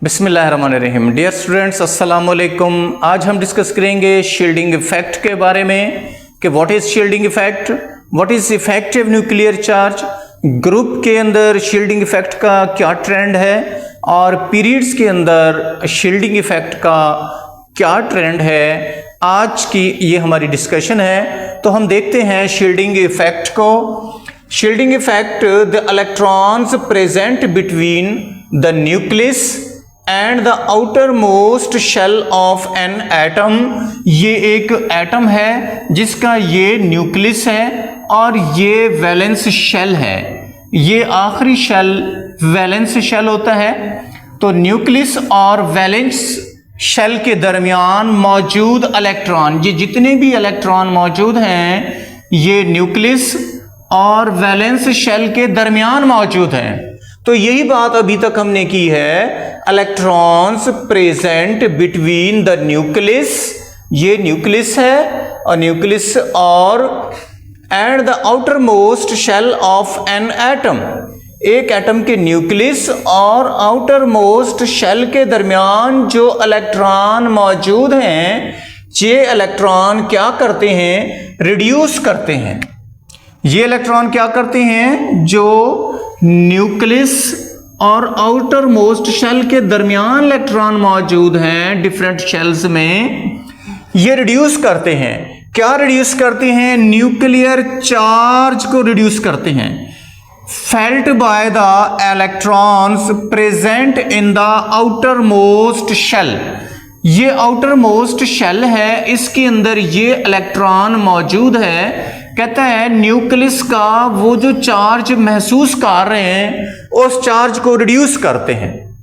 बिस्मिल्लाहिर्रहमानिर्रहीम। Dear students, अस्सलाम वालेकुम। आज हम डिस्कस करेंगे शील्डिंग इफेक्ट के बारे में कि what is shielding effect, what is effective nuclear charge, group के अंदर शील्डिंग इफेक्ट का क्या ट्रेंड है और पीरियड्स के अंदर शील्डिंग इफेक्ट का क्या ट्रेंड है। आज की ये हमारी डिस्कशन है। तो हम देखते हैं शील्डिंग इफेक्ट को। Shielding effect, the electrons present between the nucleus and the outer most shell of an atom. ये एक एटम है जिसका ये न्यूक्लियस है और ये वैलेंस शेल है। ये आखिरी शेल वैलेंस शेल होता है। तो न्यूक्लियस और वैलेंस शेल के दरमियान मौजूद इलेक्ट्रॉन, ये जितने भी इलेक्ट्रॉन मौजूद हैं ये न्यूक्लियस और वैलेंस शेल के दरमियान मौजूद हैं। तो यही बात अभी तक हमने की है। Electrons present between the nucleus, ये न्यूक्लियस है और न्यूक्लियस और and the outer most shell of an atom. एक एटम के न्यूक्लियस और आउटर मोस्ट शेल के दरमियान जो इलेक्ट्रॉन मौजूद हैं, ये इलेक्ट्रॉन क्या करते हैं? रिड्यूस करते हैं। ये इलेक्ट्रॉन क्या करते हैं? जो न्यूक्लियस और आउटर मोस्ट शेल के दरमियान इलेक्ट्रॉन मौजूद हैं डिफरेंट शेल्स में, ये रिड्यूस करते हैं। क्या रिड्यूस करते हैं? न्यूक्लियर चार्ज को रिड्यूस करते हैं। Felt by the electrons present in the outer most shell. ये आउटर मोस्ट शेल है, इसके अंदर ये इलेक्ट्रॉन मौजूद है। कहता है न्यूक्लियस का वो जो चार्ज महसूस कर रहे हैं उस चार्ज को रिड्यूस करते हैं।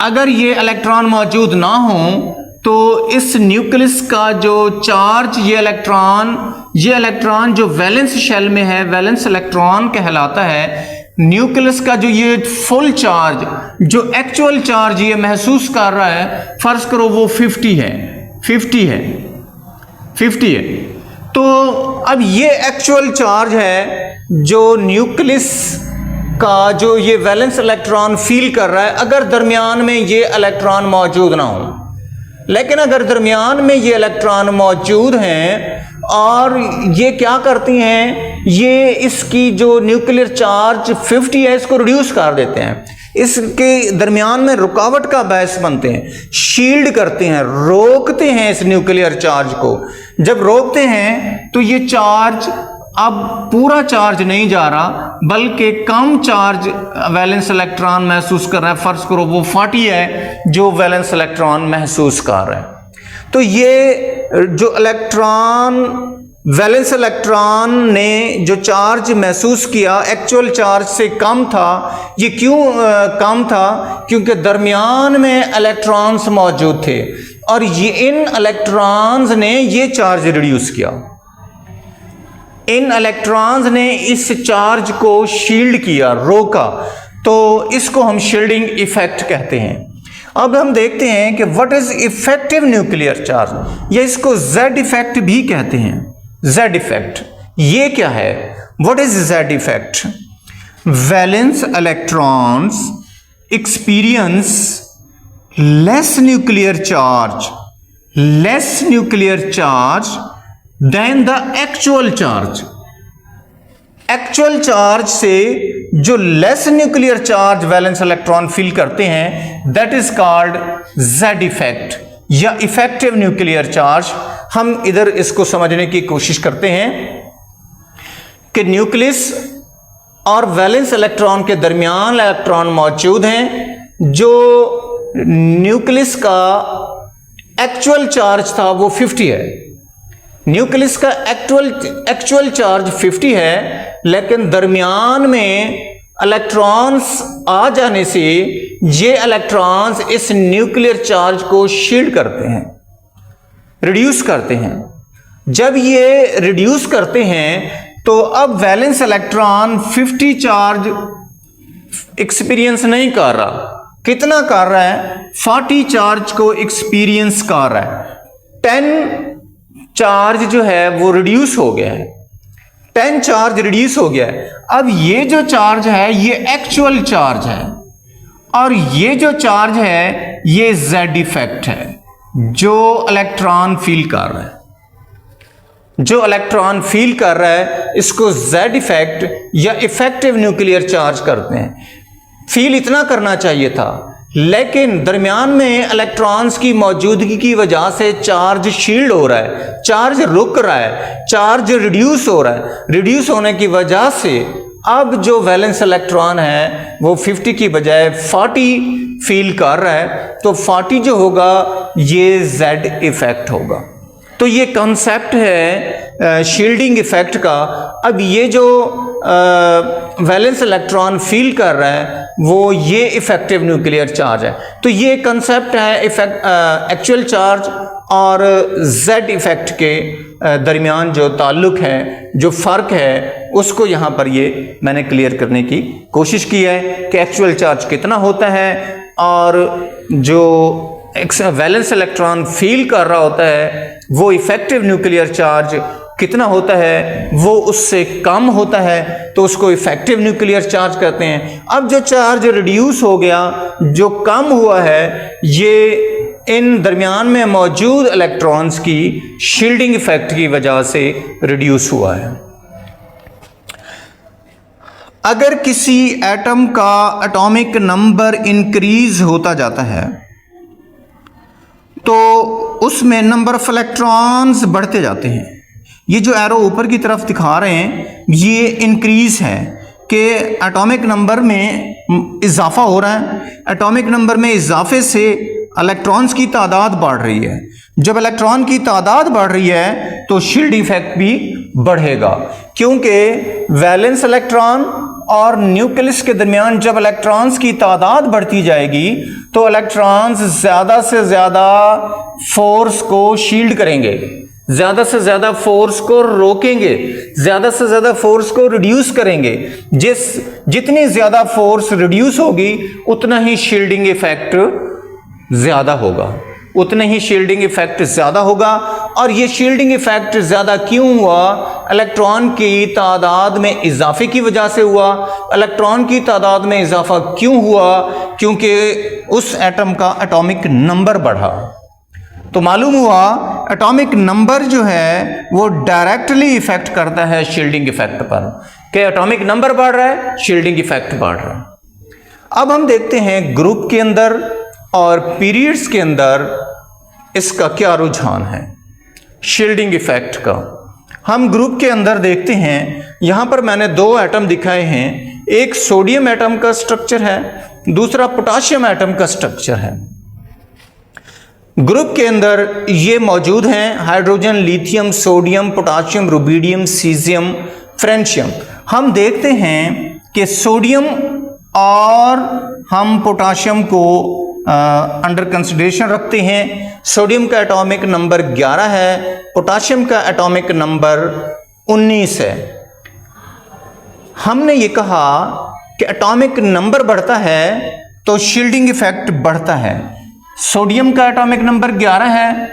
अगर ये इलेक्ट्रॉन मौजूद ना हो तो इस न्यूक्लियस का जो चार्ज, ये इलेक्ट्रॉन जो वैलेंस शेल में है, वैलेंस इलेक्ट्रॉन कहलाता है। न्यूक्लियस का जो ये फुल चार्ज, जो एक्चुअल चार्ज ये महसूस कर रहा है, फर्ज करो वो 50 है। तो अब ये एक्चुअल चार्ज है जो न्यूक्लियस का जो ये वैलेंस इलेक्ट्रॉन फील कर रहा है। अगर दरमियान में ये इलेक्ट्रॉन मौजूद ना हो, लेकिन अगर दरमियान में ये इलेक्ट्रॉन मौजूद हैं और ये क्या करती हैं, ये इसकी जो न्यूक्लियर चार्ज 50 है इसको रिड्यूस कर देते हैं। इसके दरमियान में रुकावट का बायस बनते हैं, शील्ड करते हैं, रोकते हैं इस न्यूक्लियर चार्ज को। जब रोकते हैं तो ये चार्ज अब पूरा चार्ज नहीं जा रहा बल्कि कम चार्ज वैलेंस इलेक्ट्रॉन महसूस कर रहा है। फर्ज करो वो 40 है जो वैलेंस इलेक्ट्रॉन महसूस कर रहा है। तो ये जो वैलेंस इलेक्ट्रॉन ने जो चार्ज महसूस किया एक्चुअल चार्ज से कम था। ये क्यों कम था? क्योंकि दरमियान में इलेक्ट्रॉन्स मौजूद थे और ये इन इलेक्ट्रॉन्स ने ये चार्ज रिड्यूस किया। इन इलेक्ट्रॉन्स ने इस चार्ज को शील्ड किया, रोका। तो इसको हम शील्डिंग इफेक्ट कहते हैं। अब हम देखते हैं कि what is effective nuclear charge, या इसको जेड इफेक्ट भी कहते हैं। जेड इफेक्ट ये क्या है? What is Z effect? Valence electrons experience less nuclear charge than the actual charge. Actual charge से जो less nuclear charge valence electron feel करते हैं, that is called Z effect या इफेक्टिव न्यूक्लियर चार्ज। हम इधर इसको समझने की कोशिश करते हैं कि न्यूक्लियस और वैलेंस इलेक्ट्रॉन के दरमियान इलेक्ट्रॉन मौजूद हैं। जो न्यूक्लियस का एक्चुअल चार्ज था वो 50 है। न्यूक्लियस का एक्चुअल चार्ज 50 है, लेकिन दरमियान में इलेक्ट्रॉन्स आ जाने से ये इलेक्ट्रॉन्स इस न्यूक्लियर चार्ज को शील्ड करते हैं, रिड्यूस करते हैं। जब ये रिड्यूस करते हैं तो अब वैलेंस इलेक्ट्रॉन 50 चार्ज एक्सपीरियंस नहीं कर रहा। कितना कर रहा है? 40 चार्ज को एक्सपीरियंस कर रहा है। 10 चार्ज जो है वो रिड्यूस हो गया है। 10 चार्ज रिड्यूस हो गया है। अब ये जो चार्ज है ये एक्चुअल चार्ज है और ये जो चार्ज है ये Z इफेक्ट है, जो इलेक्ट्रॉन फील कर रहा है, जो इलेक्ट्रॉन फील कर रहा है इसको Z इफेक्ट या इफेक्टिव न्यूक्लियर चार्ज करते हैं। फील इतना करना चाहिए था, लेकिन दरमियान में इलेक्ट्रॉन्स की मौजूदगी की वजह से चार्ज शील्ड हो रहा है, चार्ज रुक रहा है, चार्ज रिड्यूस हो रहा है। रिड्यूस होने की वजह से अब जो वैलेंस इलेक्ट्रॉन है वो 50 की बजाय 40 फील कर रहा है, तो 40 जो होगा ये Z इफेक्ट होगा। तो ये कॉन्सेप्ट है शील्डिंग इफेक्ट का। अब ये जो वैलेंस इलेक्ट्रॉन फील कर रहा है वो ये इफेक्टिव न्यूक्लियर चार्ज है। तो ये कंसेप्ट है एक्चुअल चार्ज और Z इफेक्ट के दरमियान जो ताल्लुक है, जो फ़र्क है, उसको यहाँ पर ये मैंने क्लियर करने की कोशिश की है कि एक्चुअल चार्ज कितना होता है और जो वैलेंस इलेक्ट्रॉन फील कर रहा होता है वो इफेक्टिव न्यूक्लियर चार्ज कितना होता है, वो उससे कम होता है, तो उसको इफेक्टिव न्यूक्लियर चार्ज कहते हैं। अब जो चार्ज रिड्यूस हो गया, जो कम हुआ है, ये इन दरमियान में मौजूद इलेक्ट्रॉन्स की शील्डिंग इफेक्ट की वजह से रिड्यूस हुआ है। अगर किसी एटम का एटॉमिक नंबर इंक्रीज होता जाता है तो उसमें नंबर ऑफ इलेक्ट्रॉन्स बढ़ते जाते हैं। ये जो एरो ऊपर की तरफ दिखा रहे हैं ये इंक्रीज है कि एटॉमिक नंबर में इजाफा हो रहा है। एटॉमिक नंबर में इजाफे से इलेक्ट्रॉन्स की तादाद बढ़ रही है। जब इलेक्ट्रॉन की तादाद बढ़ रही है तो शील्ड इफेक्ट भी बढ़ेगा, क्योंकि वैलेंस इलेक्ट्रॉन और न्यूक्लियस के दरमियान जब इलेक्ट्रॉन्स की तादाद बढ़ती जाएगी तो इलेक्ट्रॉन्स ज़्यादा से ज़्यादा फोर्स को शील्ड करेंगे, ज़्यादा से ज़्यादा फोर्स को रोकेंगे, ज़्यादा से ज़्यादा फोर्स को रिड्यूस करेंगे। जितनी ज़्यादा फोर्स रिड्यूस होगी उतना ही शील्डिंग इफेक्ट ज़्यादा होगा, उतने ही शील्डिंग इफेक्ट ज़्यादा होगा। और ये शील्डिंग इफेक्ट ज़्यादा क्यों हुआ? इलेक्ट्रॉन की तादाद में इजाफे की वजह से हुआ। इलेक्ट्रॉन की तादाद में इजाफा क्यों हुआ? क्योंकि उस एटम का एटॉमिक नंबर बढ़ा। तो मालूम हुआ एटॉमिक नंबर जो है वो डायरेक्टली इफेक्ट करता है शील्डिंग इफेक्ट पर, कि एटॉमिक नंबर बढ़ रहा है, शील्डिंग इफेक्ट बढ़ रहा है। अब हम देखते हैं ग्रुप के अंदर और पीरियड्स के अंदर इसका क्या रुझान है शील्डिंग इफेक्ट का। हम ग्रुप के अंदर देखते हैं, यहां पर मैंने दो एटम दिखाए हैं, एक सोडियम एटम का स्ट्रक्चर है, दूसरा पोटाशियम एटम का स्ट्रक्चर है। ग्रुप के अंदर ये मौजूद हैं hydrogen, lithium, sodium, potassium, rubidium, caesium, francium. हम देखते हैं कि सोडियम और हम पोटाशियम को अंडर कंसिडरेशन रखते हैं। सोडियम का एटॉमिक नंबर 11 है, पोटाशियम का एटॉमिक नंबर 19 है। हमने ये कहा कि एटॉमिक नंबर बढ़ता है तो शील्डिंग इफेक्ट बढ़ता है। सोडियम का एटॉमिक नंबर 11 है,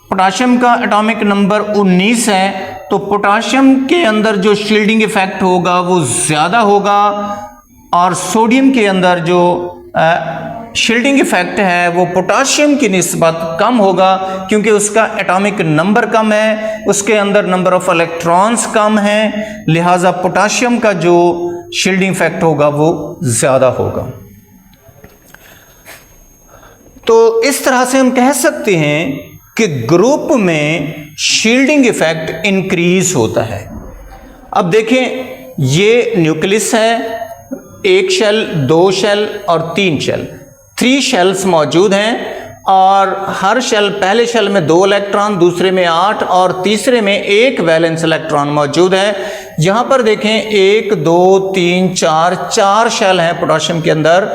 पोटाशियम का एटॉमिक नंबर 19 है, तो पोटाशियम के अंदर जो शील्डिंग इफेक्ट होगा वो ज़्यादा होगा और सोडियम के अंदर जो शील्डिंग इफेक्ट है वो पोटाशियम की निस्बत कम होगा, क्योंकि उसका एटॉमिक नंबर कम है, उसके अंदर नंबर ऑफ इलेक्ट्रॉन्स कम है, लिहाजा पोटाशियम का जो शील्डिंग इफेक्ट होगा वो ज़्यादा होगा। तो इस तरह से हम कह सकते हैं कि ग्रुप में शील्डिंग इफेक्ट इंक्रीज होता है। अब देखें, ये न्यूक्लियस है, एक शेल, दो शेल और तीन शेल, 3 शेल्स मौजूद हैं और हर शेल, पहले शेल में 2 इलेक्ट्रॉन, दूसरे में 8 और तीसरे में 1 वैलेंस इलेक्ट्रॉन मौजूद है। यहाँ पर देखें 1 2 3 4 4 शेल हैं पोटाशियम के अंदर,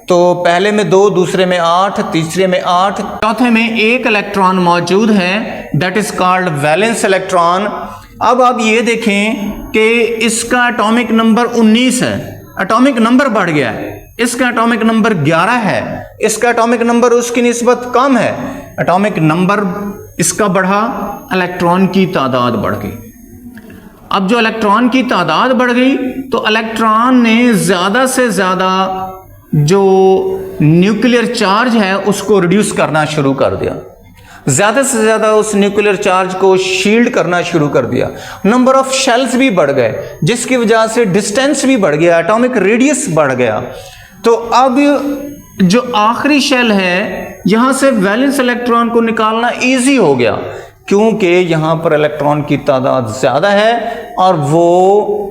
तो पहले में 2, दूसरे में 8, तीसरे में 8, चौथे में 1 इलेक्ट्रॉन मौजूद है, that is called valence electron. अब आप ये देखें कि इसका एटॉमिक नंबर 19 है, एटॉमिक नंबर बढ़ गया है, इसका एटॉमिक नंबर 11 है, इसका एटॉमिक नंबर उसकी निस्बत कम है, एटॉमिक नंबर इसका बढ़ा, इलेक्ट्रॉन की तादाद बढ़ गई। अब जो इलेक्ट्रॉन की तादाद बढ़ गई तो इलेक्ट्रॉन ने ज्यादा से ज्यादा जो न्यूक्लियर चार्ज है उसको रिड्यूस करना शुरू कर दिया, ज्यादा से ज्यादा उस न्यूक्लियर चार्ज को शील्ड करना शुरू कर दिया। नंबर ऑफ शेल्स भी बढ़ गए, जिसकी वजह से डिस्टेंस भी बढ़ गया, एटॉमिक रेडियस बढ़ गया। तो अब जो आखिरी शेल है यहां से वैलेंस इलेक्ट्रॉन को निकालना इजी हो गया, क्योंकि यहां पर इलेक्ट्रॉन की तादाद ज्यादा है और वो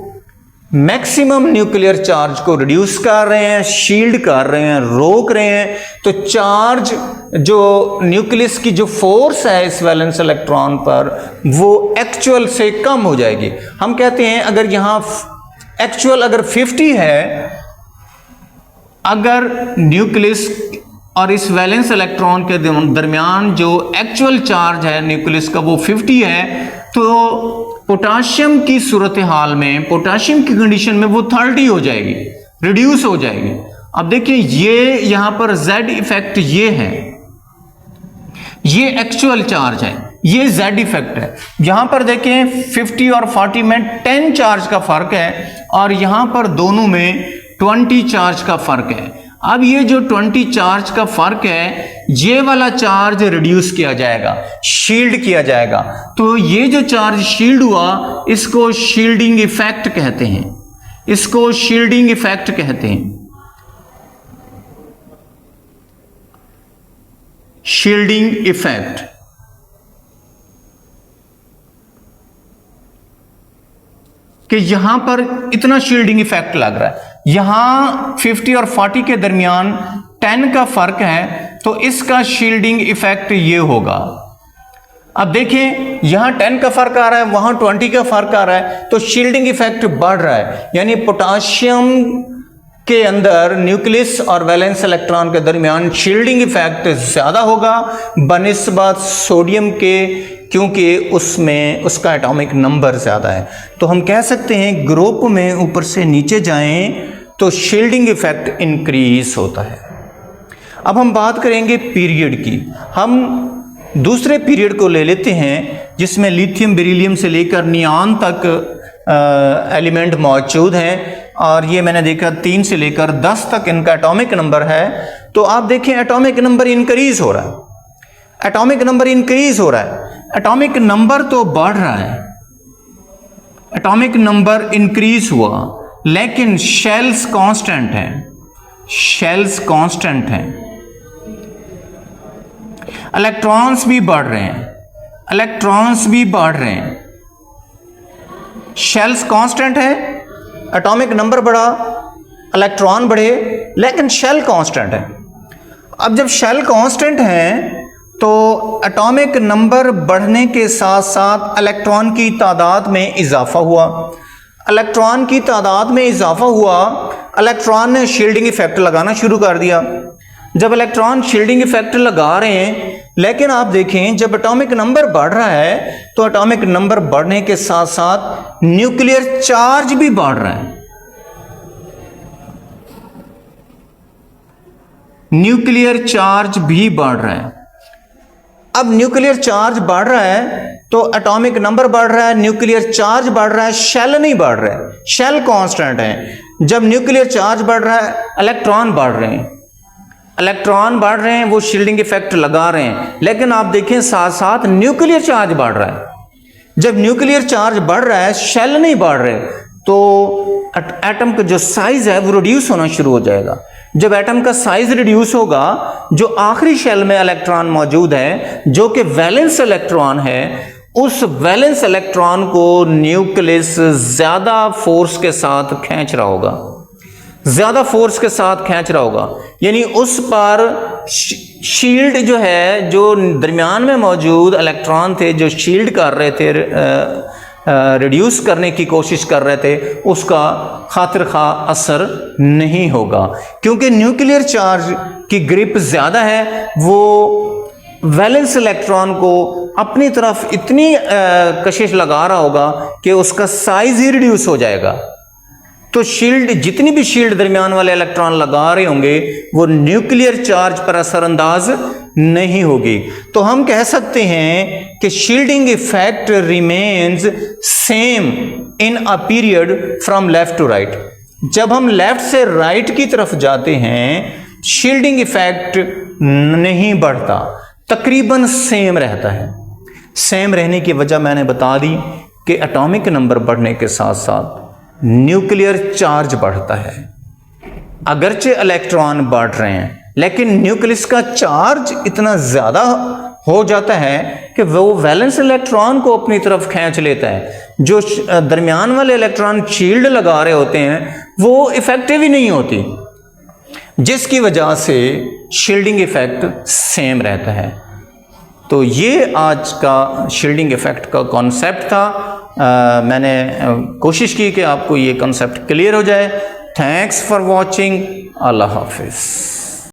मैक्सिमम न्यूक्लियर चार्ज को रिड्यूस कर रहे हैं, शील्ड कर रहे हैं, रोक रहे हैं। तो चार्ज जो न्यूक्लियस की जो फोर्स है इस वैलेंस इलेक्ट्रॉन पर वो एक्चुअल से कम हो जाएगी। हम कहते हैं अगर यहां एक्चुअल अगर 50 है, अगर न्यूक्लियस और इस वैलेंस इलेक्ट्रॉन के दरमियान जो एक्चुअल चार्ज है न्यूक्लियस का वो 50 है, तो पोटाशियम की सूरत हाल में, पोटाशियम की कंडीशन में वो 30 हो जाएगी, रिड्यूस हो जाएगी। अब देखिए ये यहां पर Z इफेक्ट ये है, ये एक्चुअल चार्ज है, ये Z इफेक्ट है। यहां पर देखें 50 और 40 में 10 चार्ज का फर्क है और यहां पर दोनों में 20 चार्ज का फर्क है। अब ये जो 20 चार्ज का फर्क है, ये वाला चार्ज रिड्यूस किया जाएगा, शील्ड किया जाएगा। तो ये जो चार्ज शील्ड हुआ इसको शील्डिंग इफेक्ट कहते हैं, इसको शील्डिंग इफेक्ट कहते हैं, शील्डिंग इफेक्ट। कि यहां पर इतना शील्डिंग इफेक्ट लग रहा है, यहां 50 और 40 के दरमियान 10 का फर्क है, तो इसका शील्डिंग इफेक्ट ये होगा। अब देखें यहां 10 का फर्क आ रहा है, वहां 20 का फर्क आ रहा है, तो शील्डिंग इफेक्ट बढ़ रहा है। यानी पोटाशियम के अंदर न्यूक्लियस और वैलेंस इलेक्ट्रॉन के दरमियान शील्डिंग इफेक्ट ज्यादा होगा बनिस्बत सोडियम के, क्योंकि उसमें उसका एटॉमिक नंबर ज्यादा है। तो हम कह सकते हैं ग्रुप में ऊपर से नीचे जाएं तो शील्डिंग इफेक्ट इंक्रीज होता है। अब हम बात करेंगे पीरियड की। हम दूसरे पीरियड को ले लेते हैं जिसमें लिथियम बेरिलियम से लेकर नियान तक एलिमेंट मौजूद हैं, और ये मैंने देखा 3 से लेकर 10 तक इनका एटॉमिक नंबर है। तो आप देखें एटॉमिक नंबर इंक्रीज हो रहा है, एटॉमिक नंबर इंक्रीज हो रहा है, एटॉमिक नंबर तो बढ़ रहा है, एटॉमिक नंबर इंक्रीज हुआ, लेकिन शेल्स कांस्टेंट हैं, शेल्स कांस्टेंट हैं। इलेक्ट्रॉन्स भी बढ़ रहे हैं, इलेक्ट्रॉन्स भी बढ़ रहे हैं, शेल्स कांस्टेंट है, एटॉमिक नंबर बढ़ा, इलेक्ट्रॉन बढ़े, लेकिन शेल कांस्टेंट है। अब जब शेल कांस्टेंट है तो एटॉमिक नंबर बढ़ने के साथ साथ इलेक्ट्रॉन की तादाद में इजाफा हुआ, इलेक्ट्रॉन की तादाद में इजाफा हुआ, इलेक्ट्रॉन ने शील्डिंग इफेक्ट लगाना शुरू कर दिया। जब इलेक्ट्रॉन शील्डिंग इफेक्ट लगा रहे हैं, लेकिन आप देखें जब एटॉमिक नंबर बढ़ रहा है तो एटॉमिक नंबर बढ़ने के साथ साथ न्यूक्लियर चार्ज भी बढ़ रहा है, न्यूक्लियर चार्ज भी बढ़ रहा है। अब न्यूक्लियर चार्ज बढ़ रहा है तो एटॉमिक नंबर बढ़ रहा है, न्यूक्लियर चार्ज बढ़ रहा है, शेल नहीं बढ़ रहा है, शेल कांस्टेंट है। जब न्यूक्लियर चार्ज बढ़ रहा है इलेक्ट्रॉन बढ़ रहे हैं, इलेक्ट्रॉन बढ़ रहे हैं, वो शील्डिंग इफेक्ट लगा रहे हैं, लेकिन आप देखें साथ साथ न्यूक्लियर चार्ज बढ़ रहा है। जब न्यूक्लियर चार्ज बढ़ रहा है, शेल नहीं बढ़ रहे, तो एटम का जो साइज है वो रिड्यूस होना शुरू हो जाएगा। जब एटम का साइज रिड्यूस होगा, जो आखिरी शेल में इलेक्ट्रॉन मौजूद है जो कि वैलेंस इलेक्ट्रॉन है, उस वैलेंस इलेक्ट्रॉन को न्यूक्लियस ज्यादा फोर्स के साथ खींच रहा होगा, ज्यादा फोर्स के साथ खींच रहा होगा। यानी उस पर शील्ड जो है, जो दरमियान में मौजूद इलेक्ट्रॉन थे जो शील्ड कर रहे थे, रिड्यूस करने की कोशिश कर रहे थे, उसका खातिर खा असर नहीं होगा, क्योंकि न्यूक्लियर चार्ज की ग्रिप ज्यादा है। वो वैलेंस इलेक्ट्रॉन को अपनी तरफ इतनी कशिश लगा रहा होगा कि उसका साइज ही रिड्यूस हो जाएगा। तो शील्ड, जितनी भी शील्ड दरमियान वाले इलेक्ट्रॉन लगा रहे होंगे वो न्यूक्लियर चार्ज पर असरअंदाज नहीं होगी। तो हम कह सकते हैं कि shielding effect remains same in a period from left to right. जब हम लेफ्ट से राइट की तरफ जाते हैं शील्डिंग इफेक्ट नहीं बढ़ता, तकरीबन सेम रहता है। सेम रहने की वजह मैंने बता दी कि एटॉमिक नंबर बढ़ने के साथ साथ न्यूक्लियर चार्ज बढ़ता है। अगरचे इलेक्ट्रॉन बढ़ रहे हैं लेकिन न्यूक्लियस का चार्ज इतना ज़्यादा हो जाता है कि वो वैलेंस इलेक्ट्रॉन को अपनी तरफ खींच लेता है। जो दरमियान वाले इलेक्ट्रॉन शील्ड लगा रहे होते हैं वो इफेक्टिव ही नहीं होती, जिसकी वजह से शील्डिंग इफेक्ट सेम रहता है। तो ये आज का शील्डिंग इफेक्ट का कॉन्सेप्ट था। मैंने कोशिश की कि आपको ये कॉन्सेप्ट क्लियर हो जाए। Thanks for watching. अल्लाह हाफिज़।